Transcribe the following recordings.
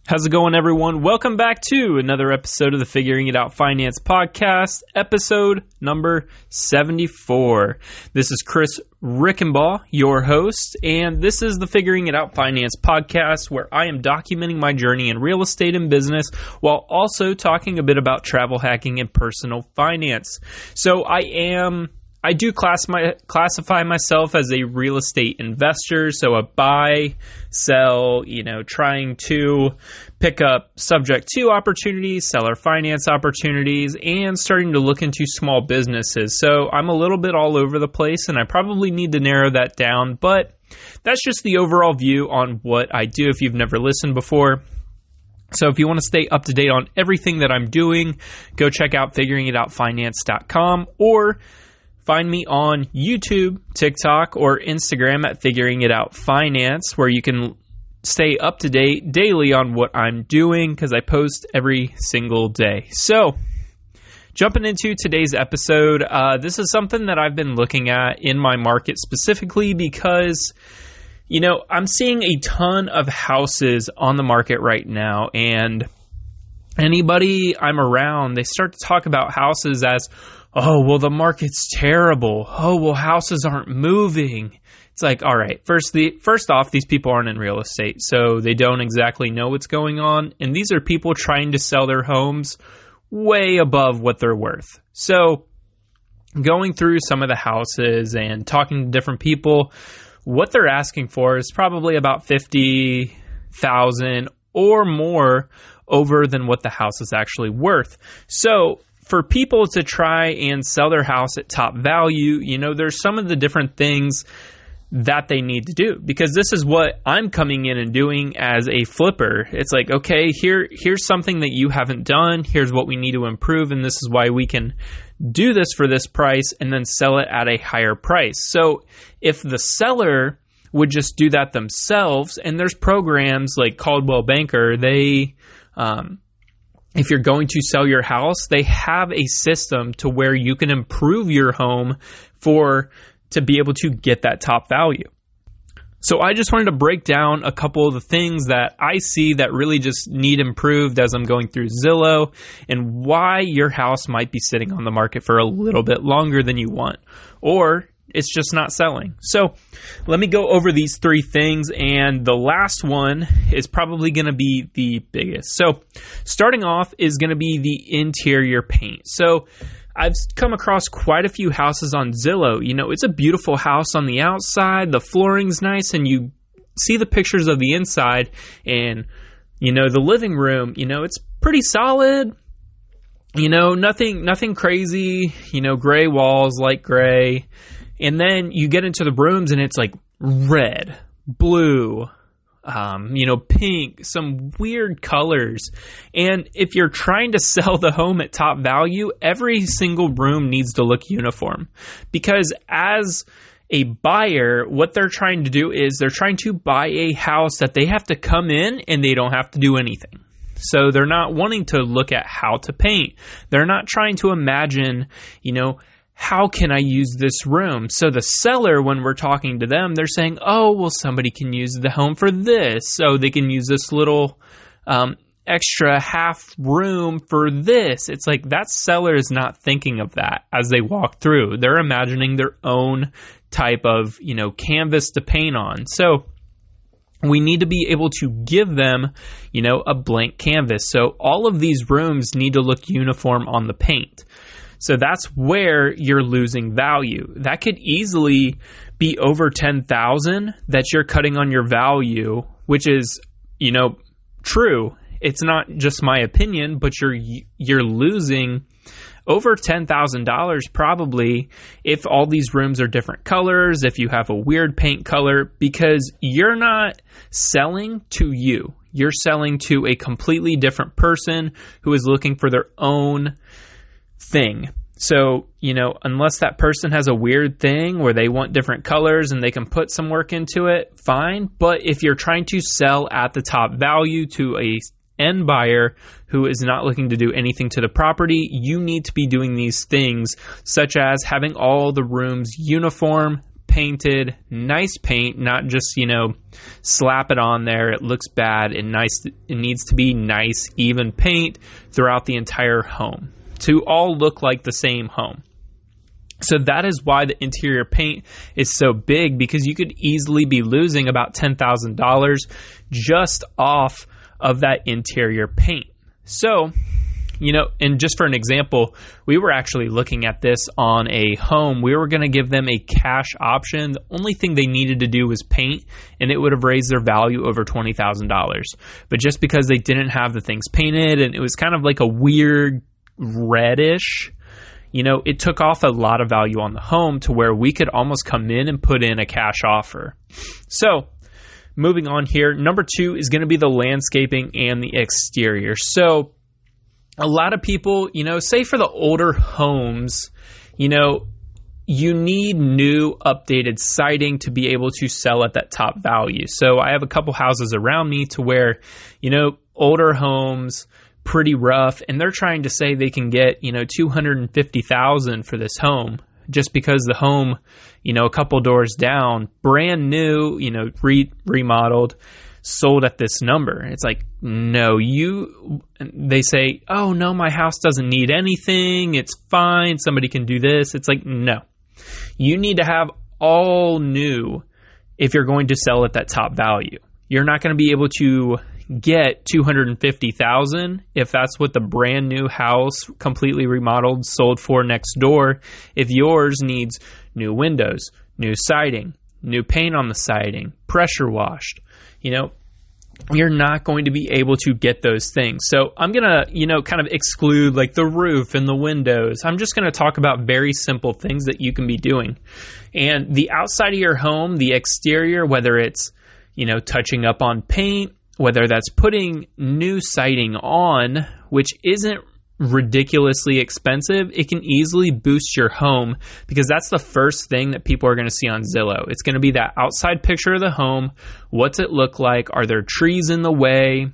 How's it going, everyone? Welcome back to another episode of the Figuring It Out Finance podcast, episode number 74. This is Chris Rickenbaugh, your host, and this is the Figuring It Out Finance podcast, where I am documenting my journey in real estate and business while also talking a bit about travel hacking and personal finance. So I do classify myself as a real estate investor, so a buy, sell, trying to pick up subject to opportunities, seller finance opportunities, and starting to look into small businesses. So I'm a little bit all over the place, and I probably need to narrow that down, but that's just the overall view on what I do if you've never listened before. So if you want to stay up to date on everything that I'm doing, go check out figuringitoutfinance.com or find me on YouTube, TikTok, or Instagram at Figuring It Out Finance, where you can stay up to date daily on what I'm doing because I post every single day. So, jumping into today's episode, this is something that I've been looking at in my market specifically because, I'm seeing a ton of houses on the market right now, and anybody I'm around, they start to talk about houses as, oh, well, the market's terrible. Oh, well, houses aren't moving. It's like, all right, first off, these people aren't in real estate, so they don't exactly know what's going on. And these are people trying to sell their homes way above what they're worth. So going through some of the houses and talking to different people, what they're asking for is probably about $50,000 or more over than what the house is actually worth. So for people to try and sell their house at top value, there's some of the different things that they need to do, because this is what I'm coming in and doing as a flipper. It's like, okay, here's something that you haven't done. Here's what we need to improve, and this is why we can do this for this price and then sell it at a higher price. So if the seller would just do that themselves, and there's programs like Coldwell Banker, if you're going to sell your house, they have a system to where you can improve your home to be able to get that top value. So I just wanted to break down a couple of the things that I see that really just need improved as I'm going through Zillow, and why your house might be sitting on the market for a little bit longer than you want, or it's just not selling. So let me go over these three things, and the last one is probably going to be the biggest. So starting off is going to be the interior paint. So I've come across quite a few houses on Zillow. It's a beautiful house on the outside, the flooring's nice, and you see the pictures of the inside, and the living room, it's pretty solid. Nothing crazy, gray walls, light gray. And then you get into the rooms and it's like red, blue, pink, some weird colors. And if you're trying to sell the home at top value, every single room needs to look uniform. Because as a buyer, what they're trying to do is they're trying to buy a house that they have to come in and they don't have to do anything. So they're not wanting to look at how to paint. They're not trying to imagine, how can I use this room? So the seller, when we're talking to them, they're saying, oh, well, somebody can use the home for this. So they can use this little extra half room for this. It's like that seller is not thinking of that as they walk through. They're imagining their own type of, canvas to paint on. So we need to be able to give them, a blank canvas. So all of these rooms need to look uniform on the paint. So that's where you're losing value. That could easily be over $10,000 that you're cutting on your value, which is, true. It's not just my opinion, but you're losing over $10,000 probably if all these rooms are different colors, if you have a weird paint color, because you're not selling to you. You're selling to a completely different person who is looking for their own thing. So, unless that person has a weird thing where they want different colors and they can put some work into it, fine. But if you're trying to sell at the top value to a end buyer who is not looking to do anything to the property, you need to be doing these things, such as having all the rooms uniform, painted, nice paint, not just, slap it on there. It looks bad and nice. It needs to be nice, even paint throughout the entire home to all look like the same home. So that is why the interior paint is so big, because you could easily be losing about $10,000 just off of that interior paint. So, and just for an example, we were actually looking at this on a home. We were going to give them a cash option. The only thing they needed to do was paint, and it would have raised their value over $20,000. But just because they didn't have the things painted, and it was kind of like a weird reddish, it took off a lot of value on the home to where we could almost come in and put in a cash offer. So moving on here, number 2 is going to be the landscaping and the exterior. So a lot of people, say for the older homes, you need new updated siding to be able to sell at that top value. So I have a couple houses around me to where, older homes, pretty rough, and they're trying to say they can get, $250,000 for this home just because the home, a couple doors down, brand new, remodeled, sold at this number. It's like, no, they say, oh no, my house doesn't need anything. It's fine. Somebody can do this. It's like, no, you need to have all new if you're going to sell at that top value. You're not going to be able to get $250,000 if that's what the brand new house, completely remodeled, sold for next door. If yours needs new windows, new siding, new paint on the siding, pressure washed, you're not going to be able to get those things. So I'm going to, kind of exclude like the roof and the windows. I'm just going to talk about very simple things that you can be doing. And the outside of your home, the exterior, whether it's, touching up on paint, whether that's putting new siding on, which isn't ridiculously expensive, it can easily boost your home, because that's the first thing that people are going to see on Zillow. It's going to be that outside picture of the home. What's it look like? Are there trees in the way?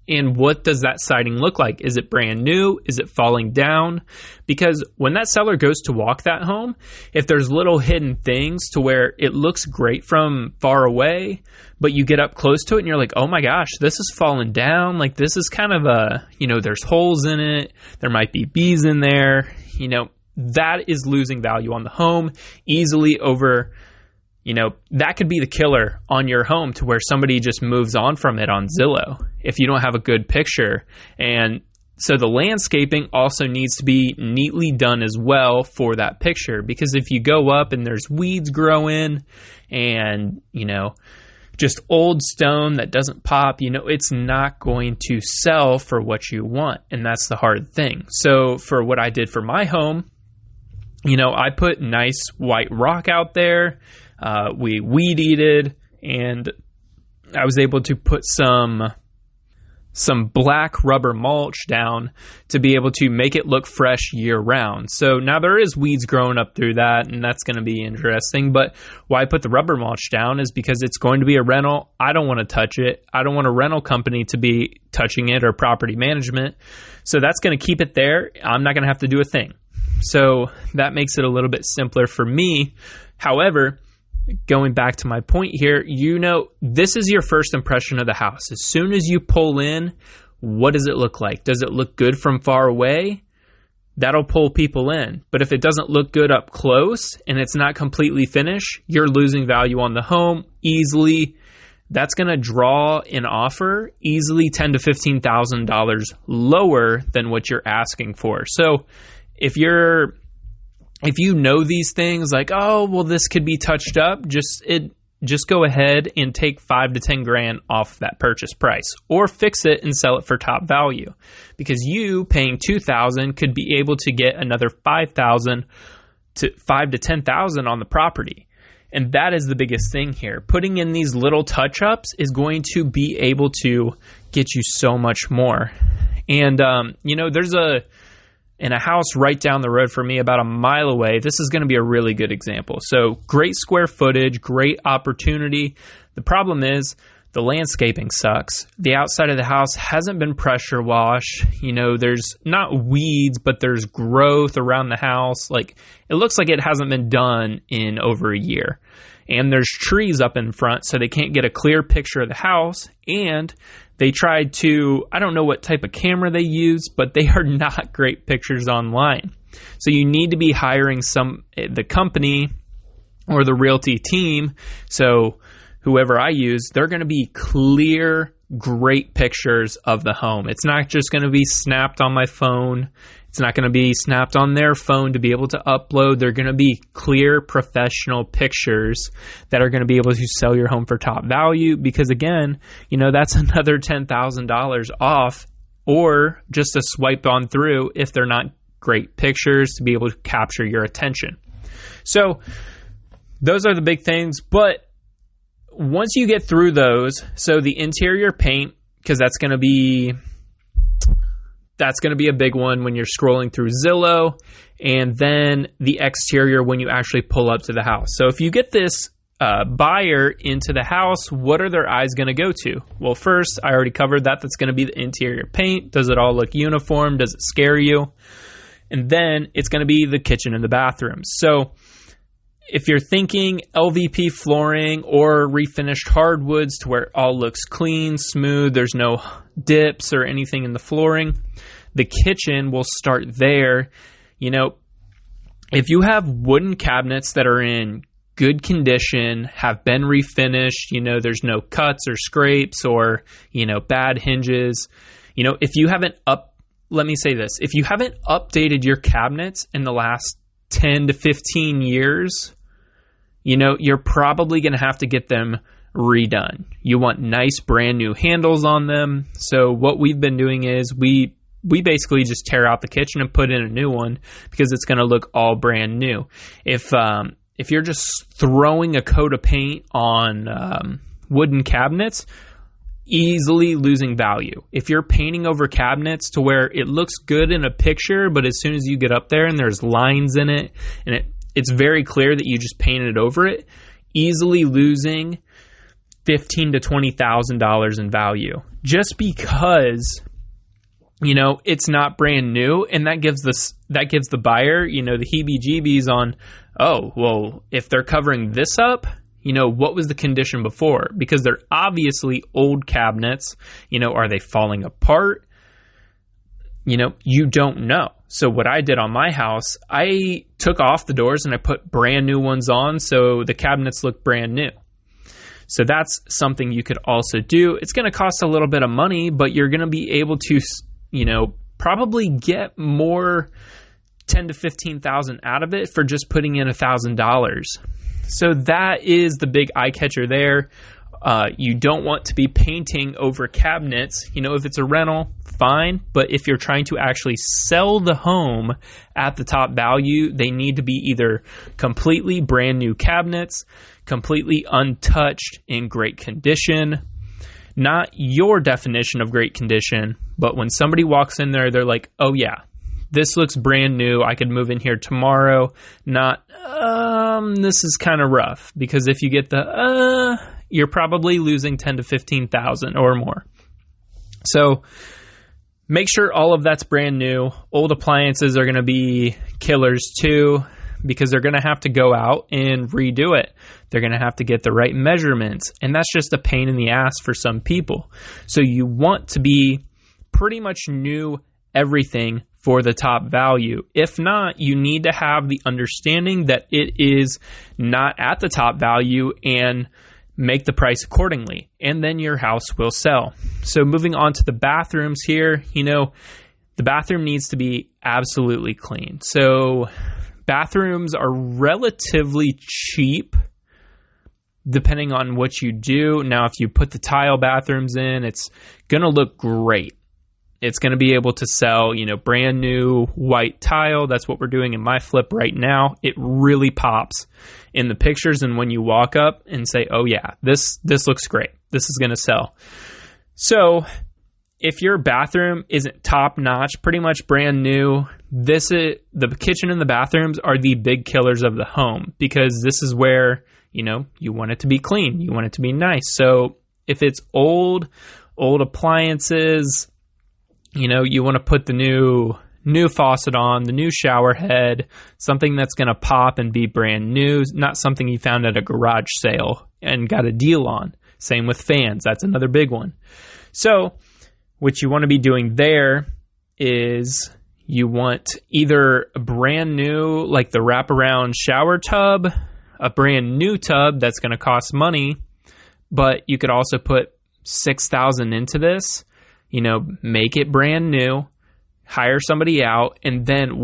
And what does that siding look like? Is it brand new? Is it falling down? Because when that seller goes to walk that home, if there's little hidden things to where it looks great from far away, but you get up close to it and you're like, oh my gosh, this is falling down. Like this is kind of there's holes in it. There might be bees in there. That is losing value on the home easily over, that could be the killer on your home to where somebody just moves on from it on Zillow if you don't have a good picture. And so the landscaping also needs to be neatly done as well for that picture, because if you go up and there's weeds growing and, just old stone that doesn't pop, it's not going to sell for what you want. And that's the hard thing. So for what I did for my home, I put nice white rock out there. We weed eated, and I was able to put some black rubber mulch down to be able to make it look fresh year round. So now there is weeds growing up through that, and that's going to be interesting. But why I put the rubber mulch down is because it's going to be a rental. I don't want to touch it. I don't want a rental company to be touching it, or property management. So that's going to keep it there. I'm not going to have to do a thing. So that makes it a little bit simpler for me. However, going back to my point here, this is your first impression of the house. As soon as you pull in, what does it look like? Does it look good from far away? That'll pull people in. But if it doesn't look good up close and it's not completely finished, you're losing value on the home easily. That's going to draw an offer easily $10,000 to $15,000 lower than what you're asking for. So if you know these things like, oh, well, this could be touched up, just go ahead and take $5,000 to $10,000 off that purchase price, or fix it and sell it for top value, because you paying $2,000 could be able to get another $5,000 to $10,000 on the property. And that is the biggest thing here. Putting in these little touch-ups is going to be able to get you so much more. And, there's in a house right down the road from me, about a mile away, this is going to be a really good example. So great square footage, great opportunity. The problem is The landscaping sucks. The outside of the house hasn't been pressure washed. There's not weeds, but there's growth around the house. Like, it looks like it hasn't been done in over a year. And there's trees up in front, so they can't get a clear picture of the house. And they tried to, I don't know what type of camera they use, but they are not great pictures online. So you need to be hiring the company or the realty team. So whoever I use, they're going to be clear, great pictures of the home. It's not just going to be snapped on my phone. It's not going to be snapped on their phone to be able to upload. They're going to be clear, professional pictures that are going to be able to sell your home for top value because, again, that's another $10,000 off or just a swipe on through if they're not great pictures to be able to capture your attention. So those are the big things, but once you get through those, so the interior paint, because that's going to be a big one when you're scrolling through Zillow, and then the exterior when you actually pull up to the house. So if you get this buyer into the house, what are their eyes going to go to? Well, first, I already covered that. That's going to be the interior paint. Does it all look uniform? Does it scare you? And then it's going to be the kitchen and the bathroom. So if you're thinking LVP flooring or refinished hardwoods to where it all looks clean, smooth, there's no dips or anything in the flooring, the kitchen will start there. If you have wooden cabinets that are in good condition, have been refinished, there's no cuts or scrapes or, bad hinges, if you haven't let me say this, if you haven't updated your cabinets in the last 10 to 15 years, you're probably going to have to get them redone. You want nice brand new handles on them. So what we've been doing is we basically just tear out the kitchen and put in a new one because it's going to look all brand new. If you're just throwing a coat of paint on wooden cabinets, easily losing value. If you're painting over cabinets to where it looks good in a picture, but as soon as you get up there and there's lines in it and it's very clear that you just painted over it, easily losing $15,000 to $20,000 in value just because it's not brand new, and that gives the buyer the heebie-jeebies on, oh, well, if they're covering this up, what was the condition before? Because they're obviously old cabinets. Are they falling apart? You don't know. So what I did on my house, I took off the doors and I put brand new ones on so the cabinets look brand new. So that's something you could also do. It's going to cost a little bit of money, but you're going to be able to, probably get more $10,000 to $15,000 out of it for just putting in $1,000. So that is the big eye catcher there. You don't want to be painting over cabinets. If it's a rental, fine. But if you're trying to actually sell the home at the top value, they need to be either completely brand new cabinets, completely untouched in great condition. Not your definition of great condition, but when somebody walks in there, they're like, oh yeah, this looks brand new. I could move in here tomorrow. Not, this is kind of rough. Because if you get you're probably losing $10,000 to $15,000 or more. So make sure all of that's brand new. Old appliances are going to be killers too, because they're going to have to go out and redo it. They're going to have to get the right measurements. And that's just a pain in the ass for some people. So you want to be pretty much new everything for the top value. If not, you need to have the understanding that it is not at the top value and make the price accordingly. And then your house will sell. So moving on to the bathrooms here, the bathroom needs to be absolutely clean. So bathrooms are relatively cheap depending on what you do. Now, if you put the tile bathrooms in, it's going to look great. It's going to be able to sell, brand new white tile. That's what we're doing in my flip right now. It really pops in the pictures. And when you walk up and say, oh yeah, this looks great. This is going to sell. So if your bathroom isn't top notch, pretty much brand new, the kitchen and the bathrooms are the big killers of the home, because this is where, you want it to be clean. You want it to be nice. So If it's old appliances, you want to put the new faucet on, the new shower head, something that's going to pop and be brand new, not something you found at a garage sale and got a deal on. Same with fans. That's another big one. So what you want to be doing there is you want either a brand new, like the wraparound shower tub, a brand new tub that's going to cost money, but you could also put $6,000 into this, make it brand new, hire somebody out, and then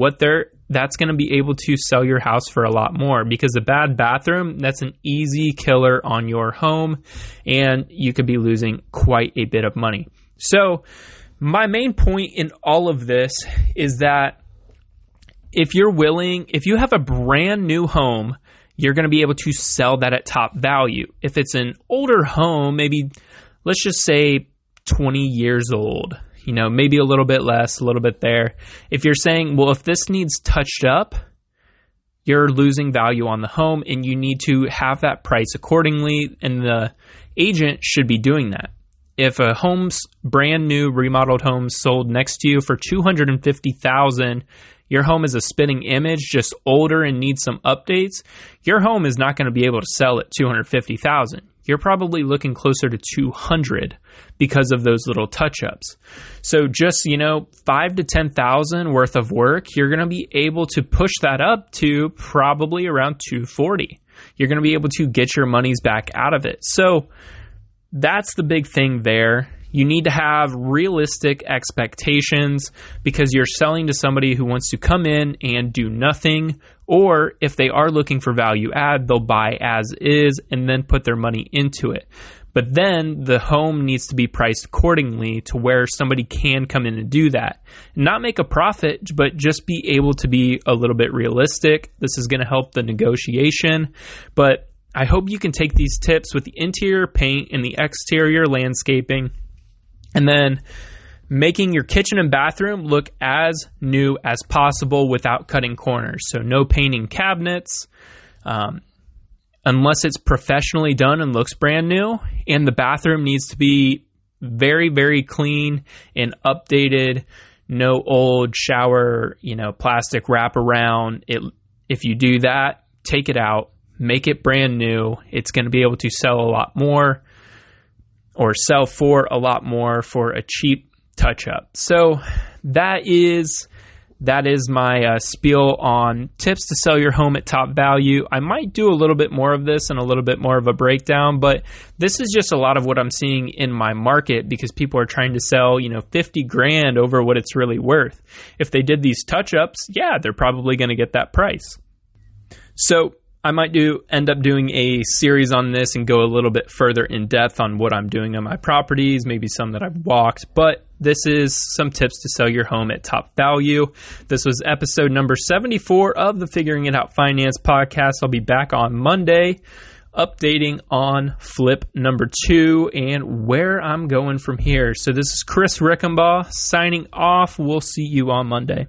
that's going to be able to sell your house for a lot more, because a bad bathroom, that's an easy killer on your home, and you could be losing quite a bit of money. So my main point in all of this is that if you have a brand new home, you're going to be able to sell that at top value. If it's an older home, maybe let's just say 20 years old, maybe a little bit less, a little bit there. If you're saying, well, if this needs touched up, you're losing value on the home, and you need to have that price accordingly, and the agent should be doing that. If a home's brand new remodeled home sold next to you for $250,000, your home is a spitting image, just older and needs some updates, your home is not going to be able to sell at $250,000. You're probably looking closer to $200,000 because of those little touch-ups. So just, $5,000 to $10,000 worth of work, you're going to be able to push that up to probably around $240,000. You're going to be able to get your monies back out of it. So that's the big thing there. You need to have realistic expectations, because you're selling to somebody who wants to come in and do nothing, or if they are looking for value add, they'll buy as is and then put their money into it. But then the home needs to be priced accordingly to where somebody can come in and do that. Not make a profit, but just be able to be a little bit realistic. This is going to help the negotiation, but I hope you can take these tips with the interior paint and the exterior landscaping, and then making your kitchen and bathroom look as new as possible without cutting corners. So no painting cabinets, unless it's professionally done and looks brand new. And the bathroom needs to be very, very clean and updated. No old shower, plastic wraparound. If you do that, take it out, make it brand new. It's going to be able to sell a lot more, or sell for a lot more for a cheap touch-up. So that is my spiel on tips to sell your home at top value. I might do a little bit more of this and a little bit more of a breakdown, but this is just a lot of what I'm seeing in my market, because people are trying to sell, $50,000 over what it's really worth. If they did these touch-ups, they're probably going to get that price. So I might end up doing a series on this and go a little bit further in depth on what I'm doing on my properties, maybe some that I've walked, but this is some tips to sell your home at top value. This was episode number 74 of the Figuring It Out Finance podcast. I'll be back on Monday updating on flip number 2 and where I'm going from here. So this is Chris Rickenbaugh signing off. We'll see you on Monday.